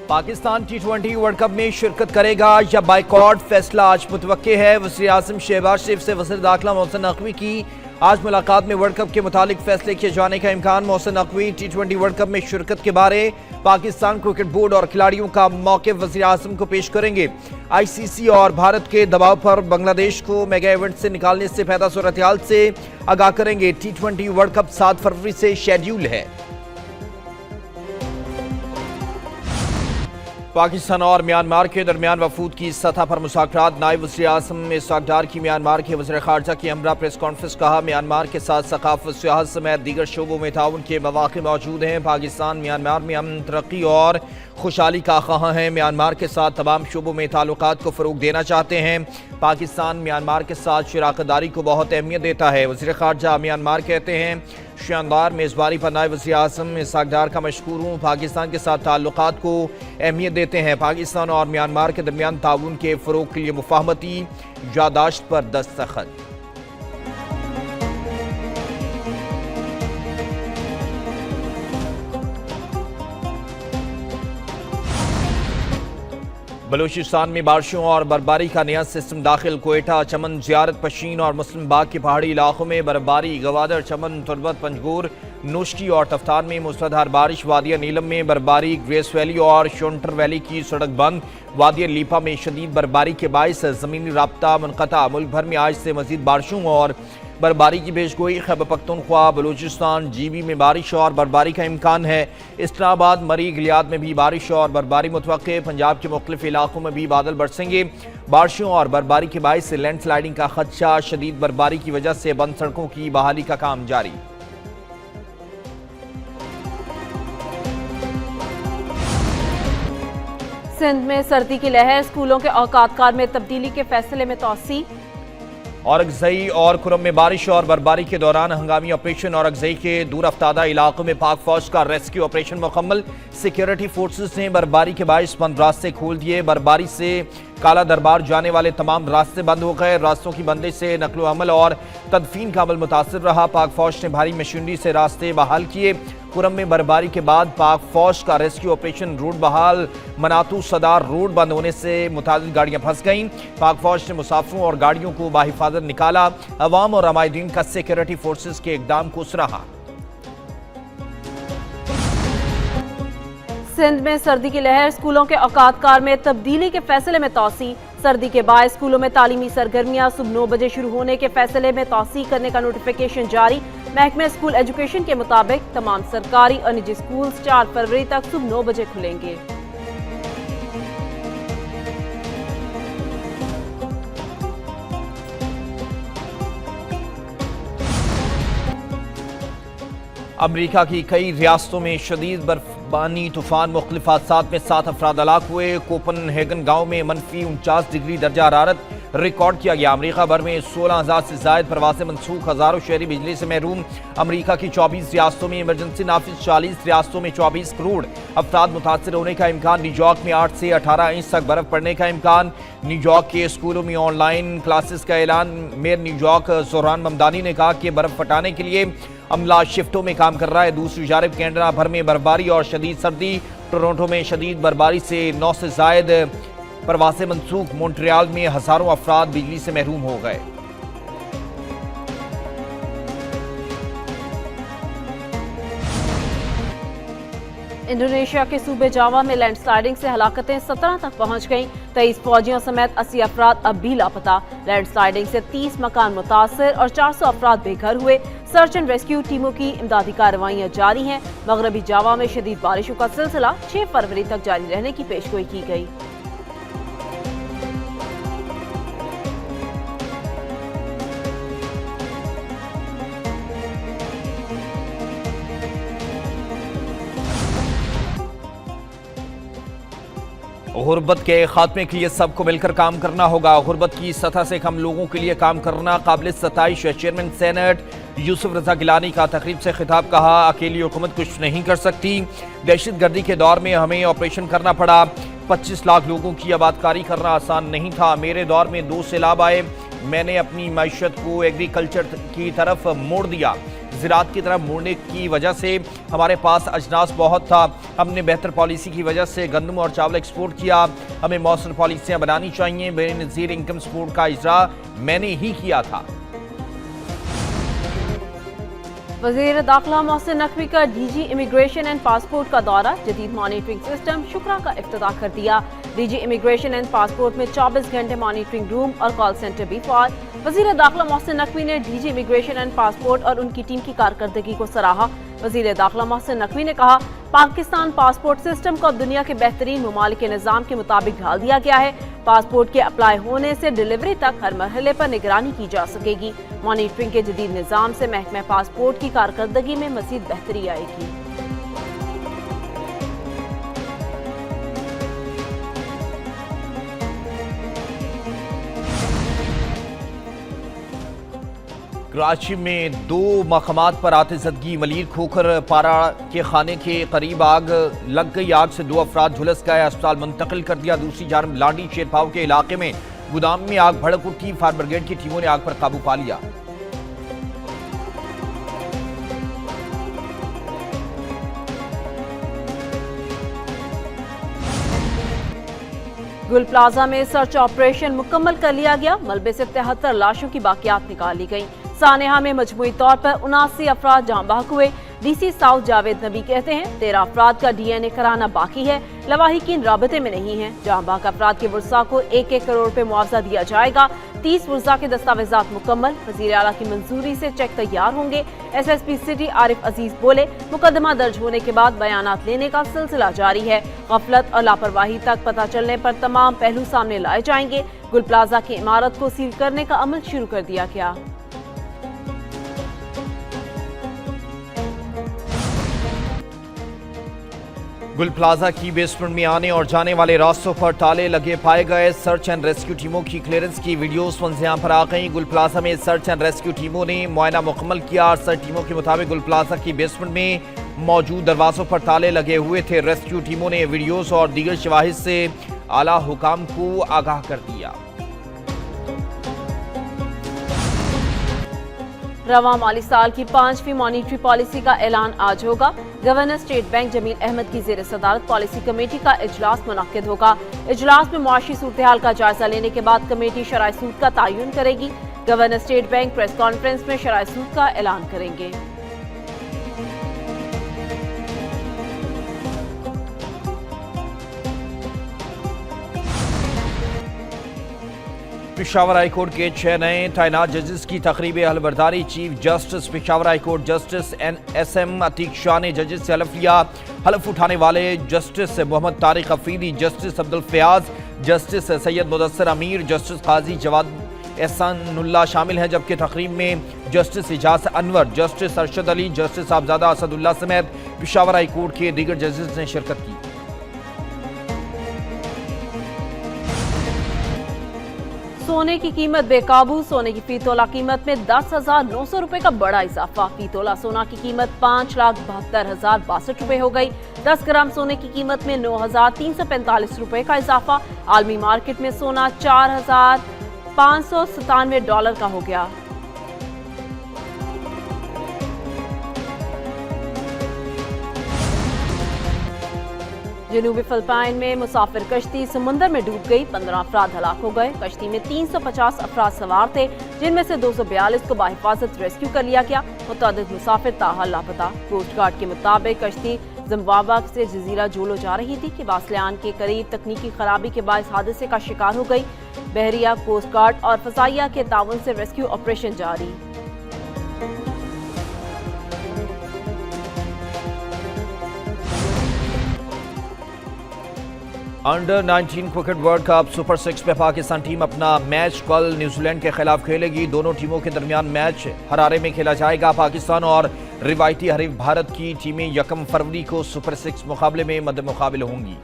Pakistan T20 world cup में शिरकत करेगा या बाइकॉट, फैसला आज मुतवक्के है। वज़ीर-ए-आज़म शहबाज शरीफ से वज़ीर दाखिला मोहसिन नकवी की आज मुलाकात में वर्ल्ड कप के मुतालिक फैसले किए जाने का इम्कान। Mohsin Naqvi T20 world cup में शिरकत के बारे पाकिस्तान क्रिकेट बोर्ड और खिलाड़ियों का मौक़िफ़ वज़ीर-ए-आज़म को पेश करेंगे। ICC और भारत के दबाव पर बांग्लादेश को मेगा इवेंट से निकालने से पैदा सूरत हाल से आगाह करेंगे। T20 वर्ल्ड कप 7 फरवरी से शेड्यूल है। पाकिस्तान और म्यांमार के दरमियान वफूद की सतह पर मुज़ाकरात। नायब वज़ीर-ए-आज़म इसहाक़ डार की म्यांमार के वज़ीर ख़ारजा की हमरा प्रेस कॉन्फ्रेंस। कहा, म्यांमार के साथ सक़ाफ़त, सियासत समेत दीगर शोबों में ताउन के मौक़े मौजूद हैं। पाकिस्तान म्यांमार में अमन, तरक्की और खुशहाली का ख़्वाह है। म्यांमार के साथ तमाम शोबों में ताल्लुकात को फ़रोग़ देना चाहते हैं। पाकिस्तान म्यांमार के साथ शराकतदारी को बहुत अहमियत देता है। वज़ीर ख़ारजा म्यांमार कहते हैं, शानदार मेज़बानी पर नायब वज़ीर-ए-आज़म इसहाक़ डार का मशकूर हूँ। पाकिस्तान के साथ ताल्लुकात को अहमियत देते हैं। पाकिस्तान और म्यांमार के दरमियान ताउन के फ़रोग़ के लिए मुफ़ाहमती यादाश्त पर दस्तखत। बलूचिस्तान में बारिशों और बर्फबारी का नया सिस्टम दाखिल। कोयटा, चमन, ज़ियारत, पशीन और मुस्लिम बाग के पहाड़ी इलाकों में बर्फबारी। गवादर, चमन, तुर्बत, पंजगूर, नोश्की और तफ्तान में मूसलाधार बारिश। वादिया नीलम में बर्फबारी। ग्रेस वैली और शोंटर वैली की सड़क बंद। वादिया लीपा में शदीद बर्फबारी के बायस ज़मीनी राब्ता मुनक़ता। मुल्क भर में आज से मज़ीद बारिशों और बर्फबारी की पेशगोई। खैबर पख्तूनख्वा, बलूचिस्तान, जीबी में बारिश और बर्फबारी का इम्कान है। इस्लामाबाद, मरी, गिलियाद में भी बारिश और बर्फबारी मुतवक्के। पंजाब के मुख्तलिफ इलाकों में भी बादल बरसेंगे। बारिशों और बर्फबारी के बायस लैंड स्लाइडिंग का खदशा। शदीद बर्फबारी की वजह से बंद सड़कों की बहाली का काम जारी। सिंध में सर्दी की लहर। स्कूलों के औकातकार में तब्दीली के फैसले में तौसी। औरंगज़ई और खुरम में बारिश और बर्फबारी के दौरान हंगामी ऑपरेशन। औरंगज़ई के दूर अफ्तादा इलाकों में पाक फौज का रेस्क्यू ऑपरेशन मुकम्मल। सिक्योरिटी फोर्सेस ने बर्फबारी के बायस बंद रास्ते खोल दिए। बर्फबारी से काला दरबार जाने वाले तमाम रास्ते बंद हो गए। रास्तों की बंदिश से नकलो अमल और तदफीन का अमल मुतासर रहा। पाक फौज ने भारी मशीनरी से रास्ते बहाल किए। खुरम में बर्फबारी के बाद पाक फौज का रेस्क्यू ऑपरेशन रोड बहाल। मनातू सदार रोड बंद होने से मुतादिद गाड़ियां फंस गईं। पाक फौज ने मुसाफिरों और गाड़ियों को बाहिफाजत निकाला। अवाम और अमायदीन का सिक्योरिटी फोर्सेस के इकदाम को सराहा। सिंध में सर्दी की लहर। स्कूलों के औकातकार में तब्दीली के फैसले में तौसी। सर्दी के बाद स्कूलों में तालीमी सरगर्मियां सुबह 9 बजे शुरू होने के फैसले में तौसी करने का नोटिफिकेशन जारी। महकमे स्कूल एजुकेशन के मुताबिक तमाम सरकारी और निजी स्कूल 4 फरवरी तक सुबह 9 बजे खुलेंगे। अमरीका की कई रियासतों में शदीद बर्फबारी, तूफान, मुख्तलिफ हादसात में 7 अफराद हलाक हुए। कोपनहेगन गांव में -49 डिग्री दर्जा हरारत रिकॉर्ड किया गया। अमरीका भर में 16,000 से ज़ायद प्रवासें मनसूख। हज़ारों शहरी बिजली से महरूम। अमरीका की 24 रियासतों में इमरजेंसी नाफिज। 40 रियासतों में 24 करोड़ अफराद मुतासर होने का इम्कान। न्यूयॉर्क में 8 से 18 इंच तक बर्फ पड़ने का इम्कान। न्यूयॉर्क के स्कूलों में ऑनलाइन क्लासेस का ऐलान। मेयर न्यूयॉर्क जोहरान ममदानी ने कहा कि बर्फ हटाने के लिए अमला शिफ्टों में काम कर रहा है। दूसरी जानब कैनेडा भर में बर्फबारी और शदीद सर्दी। टोरंटो में शदीद बर्फबारी से 9 से ज़ायद प्रवासे मनसूख। मॉन्ट्रियल में हज़ारों अफराद बिजली से महरूम हो गए। इंडोनेशिया के सूबे जावा में लैंडस्लाइडिंग से हलाकतें 17 तक पहुंच गईं। 23 फौजियों समेत 80 अफराद अब भी लापता। लैंडस्लाइडिंग से 30 मकान मुतासर और 400 अफराद बेघर हुए। सर्च एंड रेस्क्यू टीमों की इमदादी कार्रवाइयां जारी हैं। मगरबी जावा में शदीद बारिशों का सिलसिला 6 फरवरी तक जारी रहने की पेशगोई की गई। गुर्बत के खात्मे के लिए सबको मिलकर काम करना होगा। गुर्बत की सतह से कम लोगों के लिए काम करना काबिल सताइश। चेयरमैन सेनेट यूसुफ रजा गिलानी का तकरीब से खिताब। कहा, अकेली हुकूमत कुछ नहीं कर सकती। दहशत गर्दी के दौर में हमें ऑपरेशन करना पड़ा। 25 लाख लोगों की आबादकारी करना आसान नहीं था। मेरे दौर में 2 सैलाब आए। मैंने अपनी मैशत को एग्रीकल्चर की तरफ मोड़ दिया। ज़राअत की तरफ मुड़ने की वजह से हमारे पास अजनास बहुत था। हमने बेहतर पॉलिसी की वजह से गंदम और चावल एक्सपोर्ट किया। हमें मौसर पॉलिसियाँ बनानी चाहिए। बेनज़ीर इनकम सपोर्ट का इजरा मैंने ही किया था। वज़ीर दाखिला मोहसिन नकवी का डीजी इमिग्रेशन एंड पासपोर्ट का दौरा, जदीद मॉनिटरिंग सिस्टम शुक्रा का इफ्तिताह कर दिया। डीजी इमिग्रेशन एंड पासपोर्ट में 24 घंटे मॉनिटरिंग रूम और कॉल सेंटर भी फाल। वज़ीर दाखिला मोहसिन नकवी ने डीजी इमिग्रेशन एंड पासपोर्ट और उनकी टीम की कारकर्दगी को सराहा। वज़ीर दाखिला मोहसिन नकवी ने कहा, पाकिस्तान पासपोर्ट सिस्टम को अब दुनिया के बेहतरीन ममालिक के निज़ाम के मुताबिक ढाल दिया गया है। पासपोर्ट के अप्लाई होने से डिलीवरी तक हर मरहले पर निगरानी की जा सकेगी। मॉनिटरिंग के जदीद निज़ाम से महकमा पासपोर्ट की कारकर्दगी में मज़ीद बेहतरी आएगी। कराची में 2 मकामात पर आतिशदगी, मलीर खोखर पारा के खाने के करीब आग लग गई। आग से 2 अफराद झुलस गए, अस्पताल मुंतकिल कर दिया। दूसरी जानब लांडी शेरपाव के इलाके में गोदाम में आग भड़क उठी। फायर ब्रिगेड की टीमों ने आग पर काबू पा लिया। गुल प्लाजा में सर्च ऑपरेशन मुकम्मल कर लिया गया। मलबे से 73 लाशों की बाकियात निकाली गई। सानेहा में मजमूई तौर पर 79 अफराद जाँ बहक हुए। डीसी साउथ जावेद नबी कहते हैं 13 अफराद का DNA कराना बाकी है। लवाहिकीन राबते में नहीं है। जाँ बहक अफराद के वर्सा को 1-1 करोड़ रुपए मुआवजा दिया जाएगा। 30 वर्सा के दस्तावेजात मुकम्मल। वज़ीर आला की मंजूरी से चेक तैयार होंगे। SSP सिटी आरिफ अजीज बोले, मुकदमा दर्ज होने के बाद बयानात लेने का सिलसिला जारी है। गफलत और लापरवाही तक पता चलने पर तमाम पहलू सामने लाए जाएंगे। गुल प्लाजा की इमारत को सील करने का अमल शुरू कर दिया गया। गुल प्लाजा की बेसमेंट में आने और जाने वाले रास्तों पर ताले लगे पाए गए। सर्च एंड रेस्क्यू टीमों की क्लियरेंस की वीडियोस मंज़िल पर आ गई। गुल प्लाजा में सर्च एंड रेस्क्यू टीमों ने मुआयना मुकम्मल किया। सर्च टीमों के मुताबिक गुल प्लाजा की बेसमेंट में मौजूद दरवाजों पर ताले लगे हुए थे। रेस्क्यू टीमों ने वीडियोस और दीगर शवाहिद से आला हुकाम को आगाह कर दिया। रवां माली साल की 5वीं मॉनिटरी पॉलिसी का ऐलान आज होगा। Governor state bank Jamil Ahmed की ज़ेर सदारत पॉलिसी कमेटी का इजलास मुनक्किद होगा। इजलास में मुआशी सूरत-ए-हाल का जायजा लेने के बाद कमेटी शराय सूद का तयन करेगी। Governor state bank press conference में शराय सूद का ऐलान करेंगे। पेशावर हाई कोर्ट के 6 नए तैनात जजेस की तकरीब हलबरदारी। Chief justice Peshawar high court justice SM Ateeq Shah ने जजेस से हलफ लिया। हलफ उठाने वाले justice Mohammad Tariq Afridi, justice Abdul Fayaz, justice Syed Mudassir Amir, justice काजी जवाद एहसानुल्लाह शामिल हैं। जबकि तकरीब में justice Ijaz Anwar, justice Arshad Ali, justice Sahibzada Asadullah समेत पेशावर हाई कोर्ट के दीगर जजेस ने शिरकत की। सोने की कीमत बेकाबू। सोने की फी तोला कीमत में 10,900 रुपए का बड़ा इजाफा। फी तोला सोना की कीमत 5,72,062 रुपए हो गई। 10 ग्राम सोने की कीमत में 9,345 रुपए का इजाफा। आलमी मार्केट में सोना $4,597 का हो गया। जनूबी फिलिपाइन में मुसाफिर कश्ती समुंदर में डूब गई। 15 अफराद हलाक हो गए। कश्ती में 350 अफराद सवार थे, जिनमें से 242 को बाहिफाजत रेस्क्यू कर लिया गया। मुतअद्दिद मुसाफिर ताहाल लापता। कोस्ट गार्ड के मुताबिक कश्ती जिम्बाब्वे से जजीरा जोलो जा रही थी कि वासलियान के करीब तकनीकी खराबी के बायस हादसे का शिकार हो गई। बहरिया, कोस्ट गार्ड और फजाइया के ताउन से रेस्क्यू ऑपरेशन जारी। Under 19 cricket world cup super 6 में पाकिस्तान टीम अपना मैच कल न्यूजीलैंड के खिलाफ खेलेगी। दोनों टीमों के दरमियान मैच हरारे में खेला जाएगा। पाकिस्तान और रिवायती हरीफ भारत की टीमें 1 फरवरी को सुपर 6 मुकाबले में मद्देमुकाबिल होंगी।